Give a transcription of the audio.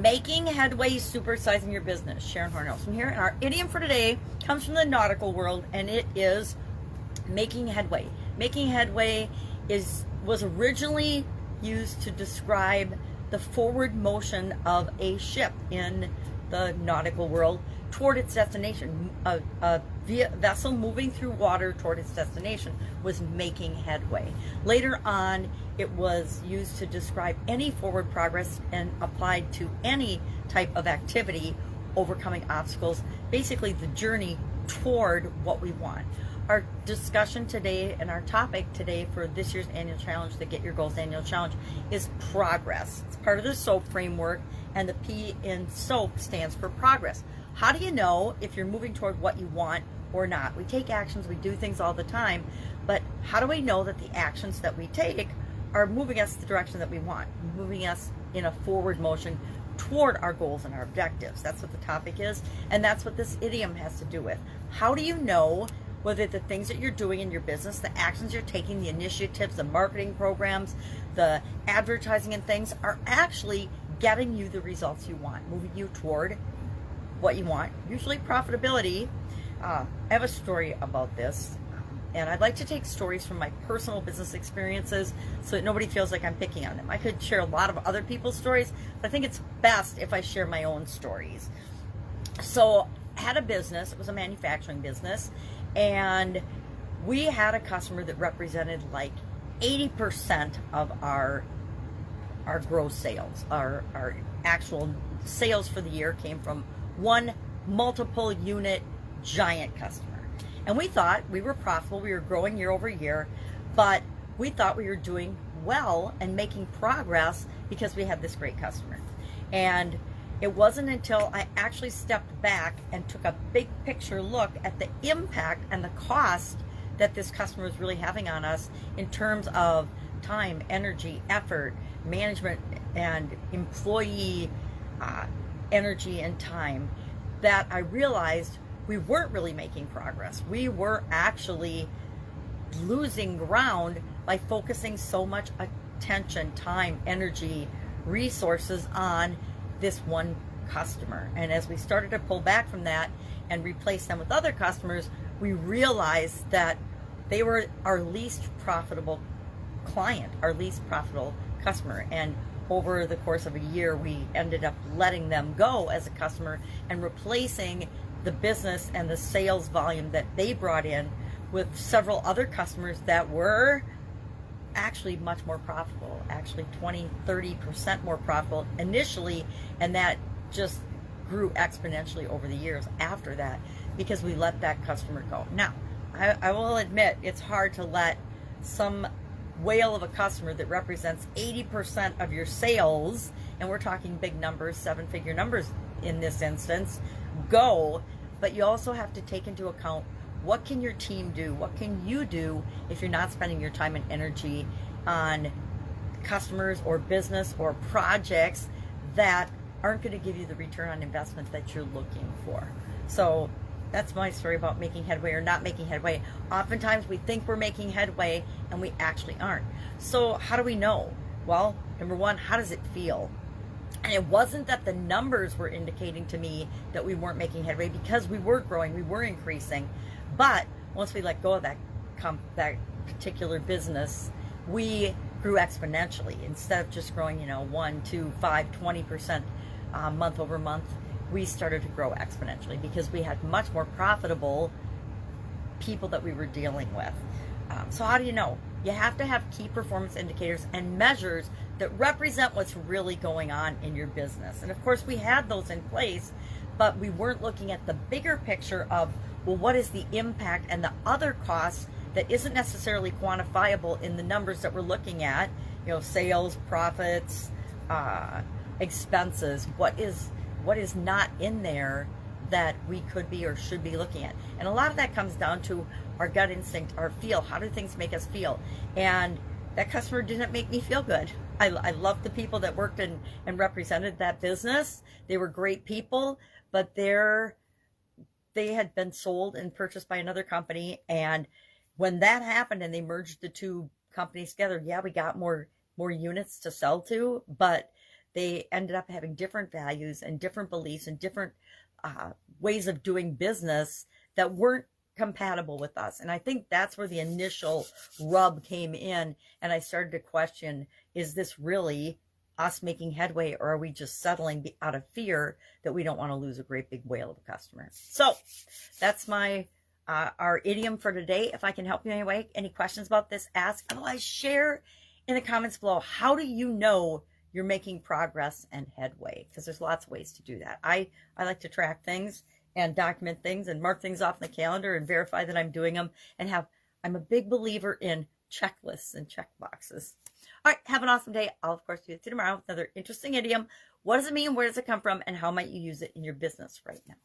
Making headway, supersizing your business. Sharon Horne-Ellstrom here, and our idiom for today comes from the nautical world, and it is making headway. Making headway was originally used to describe the forward motion of a ship in the nautical world toward its destination. A vessel moving through water toward its destination was making headway. Later on, it was used to describe any forward progress and applied to any type of activity, overcoming obstacles, basically the journey toward what we want. Our discussion today and our topic today for this year's annual challenge, the Get Your Goals annual challenge, is progress. It's part of the SOAP framework, and the P in SOAP stands for progress. How do you know if you're moving toward what you want or not? We take actions, we do things all the time, but how do we know that the actions that we take are moving us the direction that we want, moving us in a forward motion toward our goals and our objectives? That's what the topic is, and that's what this idiom has to do with. How do you know whether the things that you're doing in your business, the actions you're taking, the initiatives, the marketing programs, the advertising and things are actually getting you the results you want, moving you toward what you want, usually profitability. I have a story about this, and I'd like to take stories from my personal business experiences so that nobody feels like I'm picking on them. I could share a lot of other people's stories, but I think it's best if I share my own stories. So I had a business, it was a manufacturing business, and we had a customer that represented like 80% of our gross sales. Our actual sales for the year came from one multiple unit giant customer. And we thought we were profitable, we were growing year over year, but we thought we were doing well and making progress because we had this great customer. And it wasn't until I actually stepped back and took a big picture look at the impact and the cost that this customer was really having on us in terms of time, energy, effort, management, and employee energy and time, that I realized we weren't really making progress. We were actually losing ground by focusing so much attention, time, energy, resources on this one customer. And as we started to pull back from that and replace them with other customers, we realized that they were our least profitable client, our least profitable customer. And over the course of a year, we ended up letting them go as a customer and replacing the business and the sales volume that they brought in with several other customers that were actually much more profitable, actually 20-30% more profitable initially, and that just grew exponentially over the years after that because we let that customer go. Now, I will admit it's hard to let some whale of a customer that represents 80% of your sales, and we're talking big numbers, seven-figure numbers in this instance, go, but you also have to take into account what can your team do? What can you do if you're not spending your time and energy on customers or business or projects that aren't going to give you the return on investment that you're looking for? So that's my story about making headway or not making headway. Oftentimes we think we're making headway and we actually aren't. So how do we know? Well, number one, how does it feel? And it wasn't that the numbers were indicating to me that we weren't making headway, because we were growing, we were increasing. But once we let go of that particular business, we grew exponentially. Instead of just growing, 1, 2, 5, 20% month over month, we started to grow exponentially because we had much more profitable people that we were dealing with. So how do you know? You have to have key performance indicators and measures that represent what's really going on in your business. And of course, we had those in place, but we weren't looking at the bigger picture of, well, what is the impact and the other costs that isn't necessarily quantifiable in the numbers that we're looking at, sales, profits, expenses, what is not in there that we could be or should be looking at. And a lot of that comes down to our gut instinct, our feel. How do things make us feel? And that customer didn't make me feel good. I loved the people that worked and represented that business. They were great people, but they had been sold and purchased by another company. And when that happened and they merged the two companies together, yeah, we got more units to sell to, but they ended up having different values and different beliefs and different ways of doing business that weren't compatible with us. And I think that's where the initial rub came in. And I started to question, is this really us making headway, or are we just settling out of fear that we don't want to lose a great big whale of a customer? So that's my our idiom for today. If I can help you in any way, any questions about this, ask. Otherwise, share in the comments below. How do you know you're making progress and headway? Because there's lots of ways to do that. I like to track things and document things and mark things off in the calendar and verify that I'm doing them, and I'm a big believer in checklists and check boxes. All right, have an awesome day. I'll, of course, see you tomorrow with another interesting idiom. What does it mean? Where does it come from? And how might you use it in your business right now?